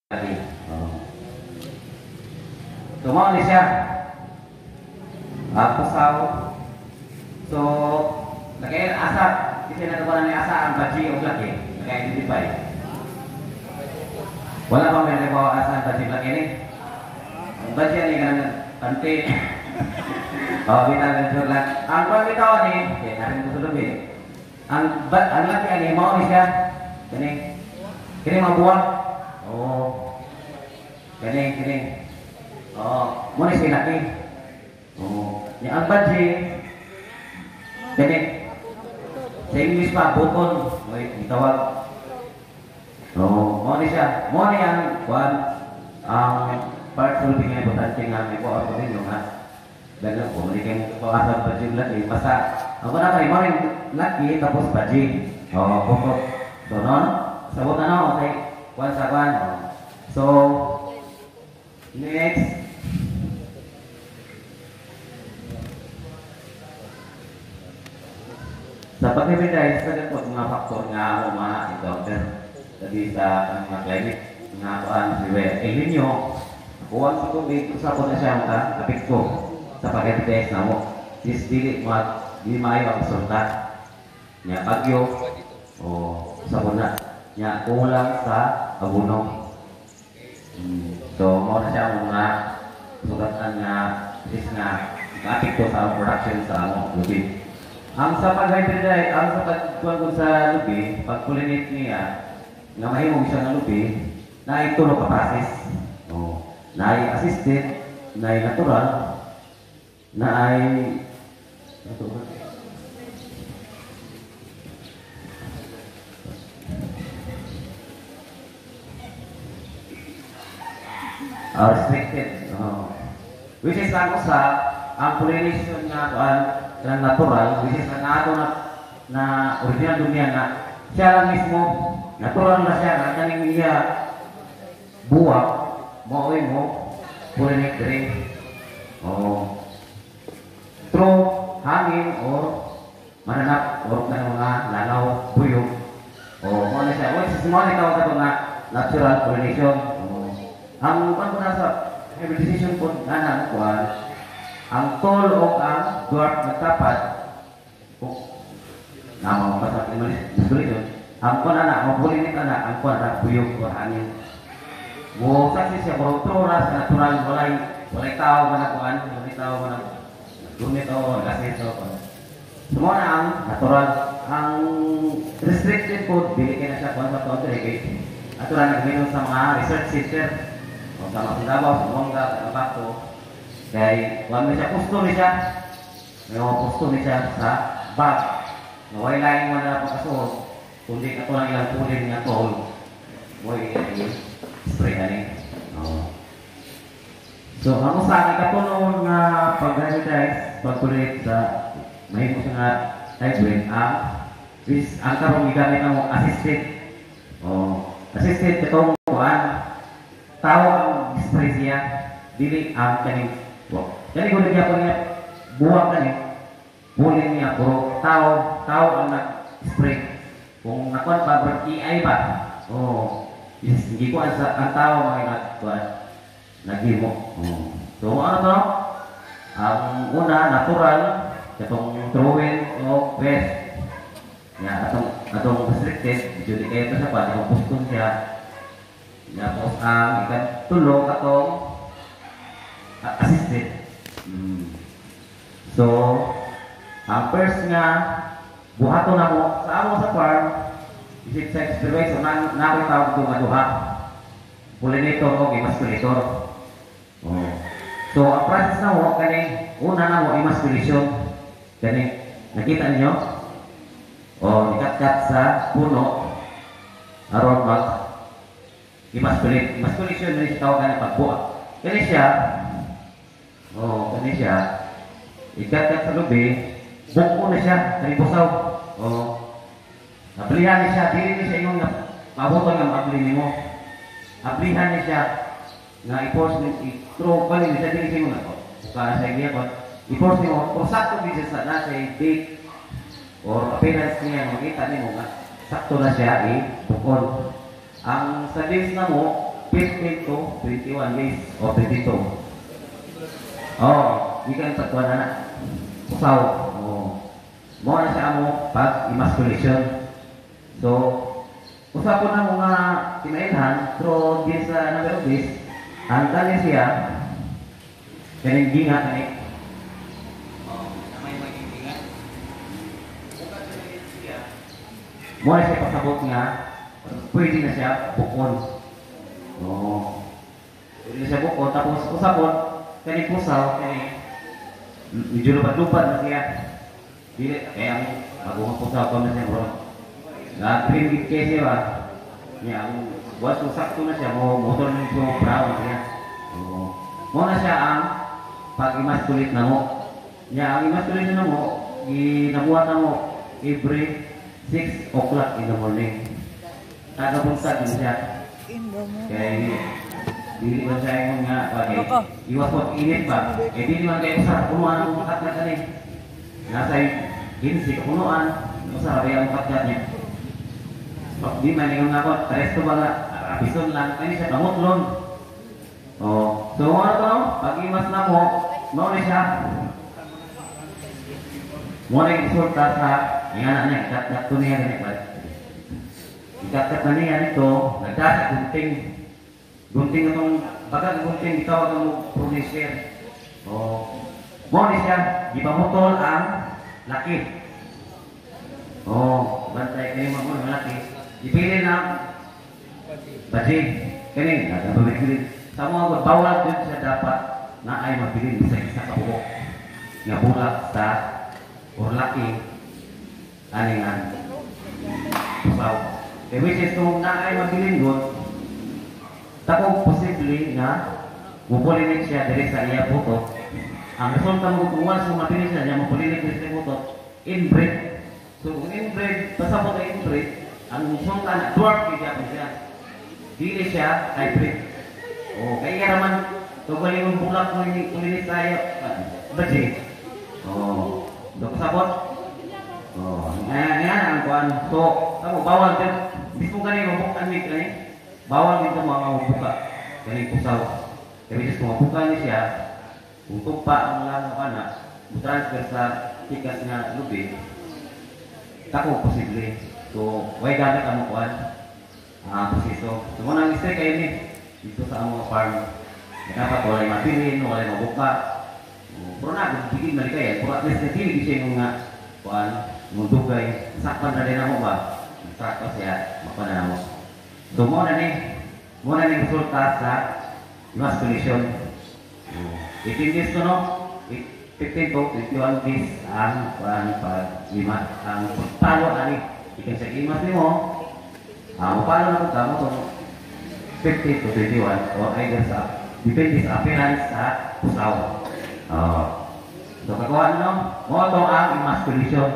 Lagi. Oh. Tumaw ni siya. Pasaw. So, lagay asa. Kasi nagawa na ni asa ang baji o laki. Nag-identify. Wala pa may nagawa asa ang baji laki ni. Ang baji ni kan tante. Oh, kita nagsulat lang. Ang pagkitaw ni, narin ko sulog eh. Ang laki ni mo ni siya. Kini mabuang. Oh. Kini. Oh, mo ni sila laki. Oh, ni ang baji. Kini. Sa English pa button. Oy, itawag. Oh, mo ni siya. Mo ni ang ang part sulbi nga importante nga may ko ako din nga. Dahil po, hindi kayo pag-asal baji laki. Basta, ako na kayo mo rin laki tapos baji. Oh, pukot. Doon, sabot na no, okay. Kwan sa kwan. So, next. Sa pag-evidenze, sa po mga faktor nga ako ma-encounter. Sabi sa mga climate, mga kuhan, si El Nino, kuhan sa tubig, usapon na siya mga apekto sa pag-evidenze na mo. Dili maayo ang resulta. Nya bagyo, o usapon na. Nya kulang sa abono. So, mo na siya mga sugatan nga is nga apekto sa production sa lubid. Ang sa pag-hybridize, ang sa pagkuhan sa lubi, pag-pollinate niya, nga mahimong siya ng lubi, na ito no ka-process. Oh. Na ay assisted, na ay natural, na ay restricted. Oh. Which is ang usa, ang pollination nga kuhan, ng natural, which is ang ato na original dunia na siya lang mismo, natural na siya, na kaning iya buwak, mauwi mo, pollinate rin. Oh. Through hangin or mananap or mga lalaw, buyog. Oh, mo na siya. Which is mo na ikaw ito na natural pollination. Oh. Ang kung nasa hybridization po na kuhan, ang tall o ang dwarf nagtapat namang pasat English ang kon anak mabulinik anak ang kon anak buyog o hangin mo saksi siya kung turas natural walay tao manakuan walay tao manag gumit o gases o semua na ang natural ang restricted food dili kaya na siya kung sa tao dili natural nagminom sa mga research center o sa mga Davao sa Mongga sa Bakto kaya wala siya pusto ni siya may mga pusto ni siya sa bag na wala laing wala pagkasuot kundi ito lang ilang pulin nga tol mo spray na rin so ang usahan katulong nga pag-hybridize pag-pollinate sa mahimos nga hybrid ang karong gigamit ang assisted assisted itong tao ang spray siya dili ang kaning jadi kung nagya po niya buwang ka niya bulin niya puro tao ang nag-spray kung nakuan pa i-ay ba hindi ko ang tao mga nag-himo so ano to ang una natural itong throwing o best atong restricted jadi kayo ito sa pa itong pustong siya tapos ang ikatulong atong assisted. So, ang first nga buhato na mo sa farm isip sa experiment so na tawag ito nga duha pollinator o emasculator. So, ang process na mo kani una na mo emasculation kani nakita niyo nikat-kat sa puno aron mag emasculate. Emasculation na siya tawag na pagbuhat kani siya kani siya ikat sa lubi buko na siya kalibusaw nablihan niya siya dili niya siya yung mabuton ng abli mo ablihan niya siya nga i-force i-throw pa niya siya dili siya yung para sa iya i-force niya kung sakto din siya sa nasa date or appearance niya makita niyo nga sakto na siya i-bukon ang sa days na mo 15 to 21 days o 22. Oh, ikan tatuan na. Usaw. Oh. Mo na siya mo pag emasculation. So, usap ko na mga tinailhan, pero di sa number of days, ang tali siya, kaning ginga kani. Oh, namay maging ginga. Mo na siya pasabot nga, pwede na siya bukon. Oh. Pwede na siya bukon, tapos usapon, kani pusaw, kani medyo lupad-lupad na siya. Dili, kaya ang magumang pusaw ko na siya, bro. Na-green with kasi ba? Niya, ang buwas kung sakto na siya, motor na yung brown siya. Oh. Mo na siya ang pag-emasculate na mo. Niya, ang emasculate na mo, ginabuhat na mo every 6 o'clock in the morning. Tagabunsag na siya. Kaya dili ba siya yung nga, okay, iwas po init ba? Eh di naman kayo sa punuan ang makatgat na rin. Nasa ginsi, punuan, sa kaya ang makatgat niya. Di man yung nga po, resto ba nga, rapison lang, ay siya kamutlon. Oh, so ano to, pag-imas na mo, na siya. Muna yung isulta sa, yung anak niya, ikat-kat to niya ganit ba? Ikat-kat na niya nito, nagdasa, gunting. Gunting itong, baga gunting, itawag mo producer. Oh, muna siya, ipamutol ang laki. Oh, bantay kayo mga laki. Ipili na bajing. Kani, nagpapagpili. Sa mga bawal din siya dapat na ay mapili sa isa kabuok. Nga bulak sa urlaki aningan pusaw. E which is kung na ay mapili doon, tapos posible na mupulinig siya dari sa iya puto. Ang resulta mo kung once mo mapili siya, niya mupulinig dari sa puto, inbreed. So kung inbreed, pasabot ay inbreed, ang resulta na dwarf siya. Dili siya hybrid. Oh, kaya naman tugali yung bulak mo ulinis tayo. Baji. Oh, do pasabot. Oh, yan ang kuan. So, tamo bawal din. Bismo kani mabukan ni kani. Bawal dito mga mabuka. Kani pusaw. Kaya just mabuka ni siya. Untuk pa ang lang kana, transfer sa tikas nga lubi. Tako posible. So, way gamit ang kuan. Proseso. So, muna ang istay kayo ni dito sa among farm. Dapat walay mapilin, walay mabuka. Pero na, bigin na kayo. Pero at least natili siya yung mga kuan, yung dugay. Sakpan na rin ako ba? Sakpan siya, mapan na mo. So, muna ni resulta sa emasculation. 18 days to no? 15 to 21 days ang pag-imas. Ang pagtalo ani. Ikan sa imas ni mo, paano na kung mo 50 to 21 o either sa depende sa appearance sa pusaw. So, kagawa mo to ang emasculation.